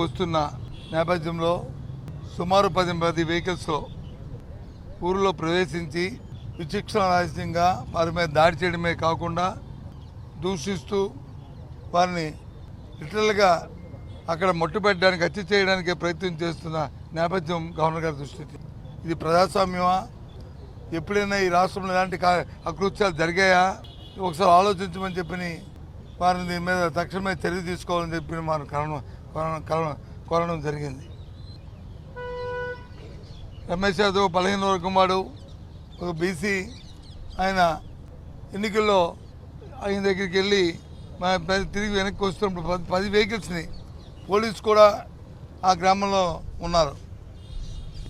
వస్తున్న నేపథ్యంలో సుమారు 10 వెహికల్స్లో ఊరిలో ప్రవేశించి విచక్షణారహితంగా వారి మీద దాడి చేయడమే కాకుండా దూషిస్తూ వారిని లిటరల్గా అక్కడ మొట్టుపెట్టడానికి హత్య చేయడానికి ప్రయత్నం చేస్తున్న నేపథ్యం గవర్నర్ గారి దృష్టికి. ఇది ప్రజాస్వామ్యమా? ఎప్పుడైనా ఈ రాష్ట్రంలో ఇలాంటి అకృత్యాలు జరిగాయా? ఒకసారి ఆలోచించమని చెప్పి వారిని దీని మీద తక్షణమే చర్య తీసుకోవాలని చెప్పి మనం కోరడం జరిగింది. రమేష్ యాదవ్ బలహీన వర్గం వాడు, ఒక బీసీ. ఆయన ఎన్నికల్లో ఆయన దగ్గరికి వెళ్ళి తిరిగి వెనక్కి వస్తున్నప్పుడు 10 వెహికల్స్ని పోలీసు కూడా ఆ గ్రామంలో ఉన్నారు.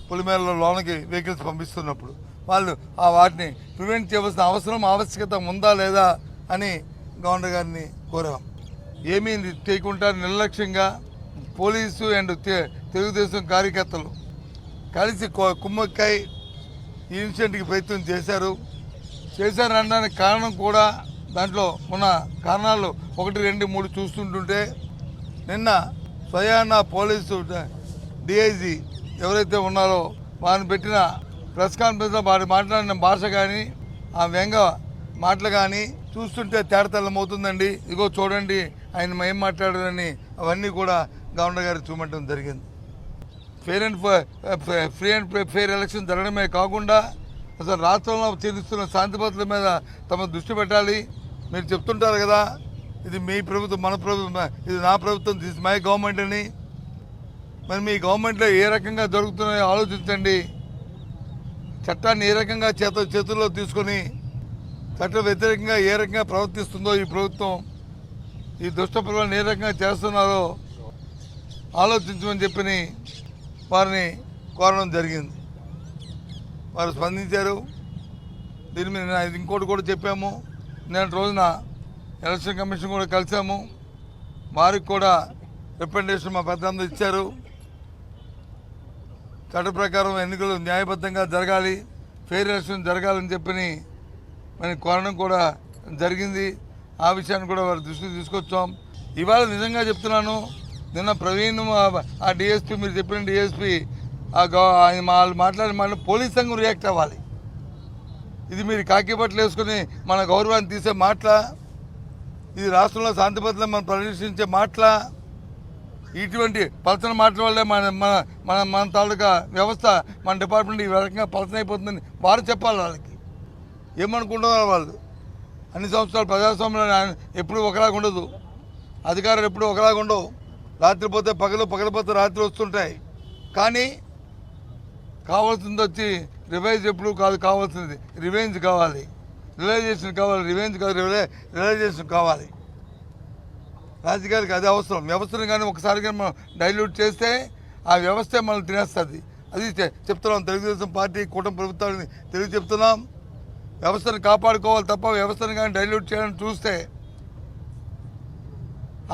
పొలిమేరలో లోనకి వెహికల్స్ పంపిస్తున్నప్పుడు వాళ్ళు వాటిని ప్రివెంట్ చేయవలసిన ఆవశ్యకత ఉందా లేదా అని గవర్నర్ గారిని కోరాం. ఏమీ చేయకుండా నిర్లక్ష్యంగా పోలీసు అండ్ తెలుగుదేశం కార్యకర్తలు కలిసి కుమ్మక్కాయి ఈ ఇన్సిడెంట్కి ప్రయత్నం చేశారనడానికి కారణం కూడా దాంట్లో ఉన్న కారణాలు 1, 2, 3 చూస్తుంటుంటే నిన్న స్వయాన పోలీసు డిఐజీ ఎవరైతే ఉన్నారో వారిని పెట్టిన ప్రెస్ కాన్ఫరెన్స్లో వారు మాట్లాడిన భాష కానీ ఆ వ్యంగ మాటలు కానీ చూస్తుంటే తేడతెల్లమవుతుందండి. ఇదిగో చూడండి ఆయన ఏం మాట్లాడారని అవన్నీ కూడా గవర్నర్ గారికి చూపడం జరిగింది. ఫ్రీ అండ్ ఫెయిర్ ఎలక్షన్ జరగడమే కాకుండా అసలు రాష్ట్రంలో చెల్లిస్తున్న శాంతి భద్రతల మీద తమ దృష్టి పెట్టాలి. మీరు చెప్తుంటారు కదా, ఇది మీ ప్రభుత్వం, మన ప్రభుత్వం, ఇది నా ప్రభుత్వం, దిస్ మై గవర్నమెంట్ అని. మరి మీ గవర్నమెంట్లో ఏ రకంగా జరుగుతున్నాయో ఆలోచించండి. చట్టాన్ని ఏ రకంగా చేతుల్లో తీసుకొని చట్ట వ్యతిరేకంగా ఏ రకంగా ప్రవర్తిస్తుందో ఈ ప్రభుత్వం, ఈ దుష్ట ప్రవర్తన ఏ రకంగా చేస్తున్నారో ఆలోచించమని చెప్పి వారిని కోరడం జరిగింది. వారు స్పందించారు. దీని మీద ఇంకోటి కూడా చెప్పాము. నేను రోజున ఎలక్షన్ కమిషన్ కూడా కలిసాము. వారికి కూడా రిప్రజెంటేషన్ మా పెద్దలందరూ ఇచ్చారు. చట్ట ప్రకారం ఎన్నికలు న్యాయబద్ధంగా జరగాలి, ఫెయిర్ ఎలక్షన్ జరగాలని చెప్పి మనం కోరడం కూడా జరిగింది. ఆ విషయాన్ని కూడా వారి దృష్టికి తీసుకొచ్చాం. ఇవాళ నిజంగా చెప్తున్నాను, నిన్న ప్రవీణ్ ఆ డిఎస్పీ, మీరు చెప్పిన డిఎస్పీ ఆయన వాళ్ళు మాట్లాడిన పోలీస్ సంఘం రియాక్ట్ అవ్వాలి. ఇది మీరు కాకి బట్టలు వేసుకుని మన గౌరవాన్ని తీసే మాటలా? ఇది రాష్ట్రంలో శాంతి భద్రతలను మనం ప్రదర్శించే మాటలా? ఇటువంటి పలచన మాటల వల్లే మన తాలూకా వ్యవస్థ, మన డిపార్ట్మెంట్ ఈ రకంగా పలచన అయిపోతుందని వారు చెప్పాలి. వాళ్ళకి ఏమనుకుంటున్నారు వాళ్ళు? అన్ని సంవత్సరాలు ప్రజాస్వామ్యంలో ఎప్పుడు ఒకలాగా ఉండదు, అధికారులు ఎప్పుడు ఒకలాగా ఉండవు. రాత్రి పోతే పగలు, పగలపోతే రాత్రి వస్తుంటాయి. కానీ కావాల్సింది వచ్చి రివైజ్ ఎప్పుడు కాదు, కావాల్సింది రివెంజ్ కావాలి, రియలైజేషన్ కావాలి. రివెంజ్ కాదు, రియలైజేషన్ కావాలి. రాజకీయాలకు అది అవసరం. వ్యవస్థను కానీ ఒకసారి కానీ మనం డైల్యూట్ చేస్తే ఆ వ్యవస్థే మనం తినేస్తుంది. అది చెప్తున్నాం. తెలుగుదేశం పార్టీ కూటమి ప్రభుత్వాన్ని తెలివి చెప్తున్నాం. వ్యవస్థను కాపాడుకోవాలి తప్ప వ్యవస్థను కానీ డైల్యూట్ చేయాలని చూస్తే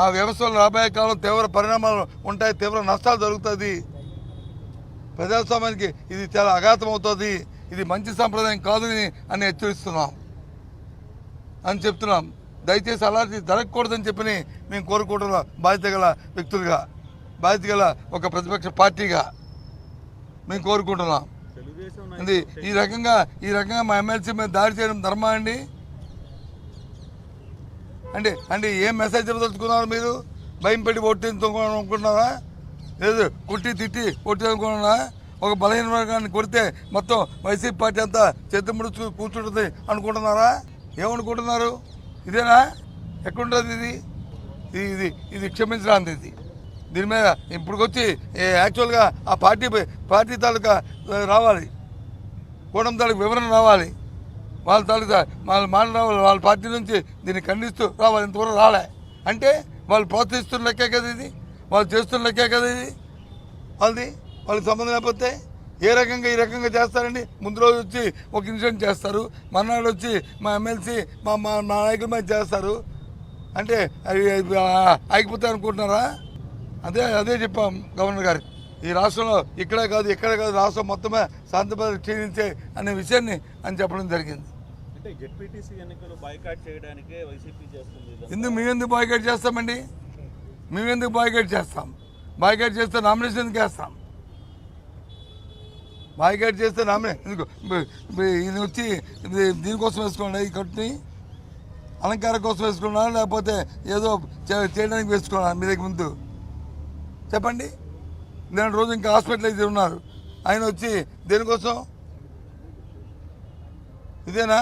ఆ వ్యవస్థలో రాబోయే కాలం తీవ్ర పరిణామాలు ఉంటాయి, తీవ్ర నష్టాలు జరుగుతుంది. ప్రజాస్వామ్యానికి ఇది చాలా అఘాతం అవుతుంది. ఇది మంచి సంప్రదాయం కాదని అని హెచ్చరిస్తున్నాం అని చెప్తున్నాం. దయచేసి అలాంటి జరగకూడదని చెప్పి మేము కోరుకోవడంలో బాధ్యత గల వ్యక్తులుగా, బాధ్యత గల ఒక ప్రతిపక్ష పార్టీగా మేము కోరుకుంటున్నాం. ఇది ఈ రకంగా మా ఎమ్మెల్సీ మీద దాడి చేయడం ధర్మా అండి? అంటే ఏం మెసేజ్ చెప్పదలుచుకున్నారు మీరు? భయం పెట్టి ఓట్టించుకోవాలనుకుంటున్నారా? లేదు కొట్టి తిట్టి ఓట్టించుకున్నారా? ఒక బలహీన వర్గాన్ని కొడితే మొత్తం వైసీపీ పార్టీ అంతా చేతి ముడుచు కూర్చుంటుంది అనుకుంటున్నారా? ఏమనుకుంటున్నారు? ఇదేనా? ఎక్కడుంటుంది ఇది? ఇది ఇది క్షమించరాంది. ఇది దీని మీద ఇప్పుడుకొచ్చి యాక్చువల్గా ఆ పార్టీ తాలూకా రావాలి, కూటమి తాలూకు వివరణ రావాలి, వాళ్ళ తాలూకా వాళ్ళ మాట రావాలి, వాళ్ళ పార్టీ నుంచి దీన్ని ఖండిస్తూ రావాలి. ఇంతవరకు రాలే అంటే వాళ్ళు ప్రోత్సహిస్తున్న లెక్కే కదా ఇది, వాళ్ళు చేస్తున్న లెక్కే కదా ఇది. వాళ్ళకి సంబంధం లేకపోతే ఈ రకంగా చేస్తారండి. ముందు రోజు వచ్చి ఒక ఇన్సిడెంట్ చేస్తారు, మర్నాడు వచ్చి మా ఎమ్మెల్సీ మా నాయకుల మీద చేస్తారు. అంటే ఆగిపోతే అనుకుంటున్నారా? అదే చెప్పాం గవర్నర్ గారికి. ఈ రాష్ట్రంలో ఇక్కడే కాదు ఎక్కడే కాదు, రాష్ట్రం మొత్తమే శాంతి భద్రత క్షీణించే అనే విషయాన్ని అని చెప్పడం జరిగింది. ఎందుకు మేమెందుకు బాయ్కాట్ చేస్తామండి? మేమెందుకు బాయ్కాట్ చేస్తాం? బాయ్కాట్ చేస్తే నామినేషన్ ఎందుకు వేస్తాం? బాయ్కాట్ చేస్తే ఎందుకు ఇది వచ్చి దీనికోసం వేసుకోండి, ఈ కట్టుని అలంకారం కోసం వేసుకున్నా లేకపోతే ఏదో చేయడానికి వేసుకున్నా మీ దగ్గర ముందు చెప్పండి. నేను రోజు ఇంకా హాస్పిటల్ అయితే ఉన్నారు, ఆయన వచ్చి దేనికోసం? ఇదేనా?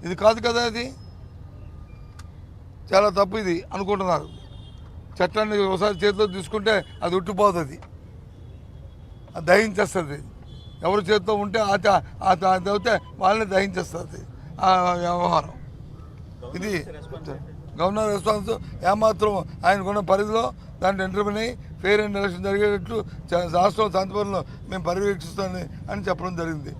ఇది కాదు కదా, ఇది చాలా తప్పు ఇది అనుకుంటున్నారు. చట్టాన్ని ఒకసారి చేతిలో తీసుకుంటే అది ఉట్టిపోతుంది, అది దహించేస్తుంది. ఎవరి చేతితో ఉంటే అది అవుతే వాళ్ళని దహించేస్తుంది ఆ వ్యవహారం. ఇది గవర్నర్ రెస్పాన్స్ ఏమాత్రం ఆయనకున్న పరిధిలో దాంట్లో ఇంటర్వ్యూ అయ్యి ఫెయిర్ అండ్ ఎలక్షన్ జరిగేటట్లు రాష్ట్రంలో శాంతిపురంలో మేము పర్యవేక్షిస్తామని చెప్పడం జరిగింది.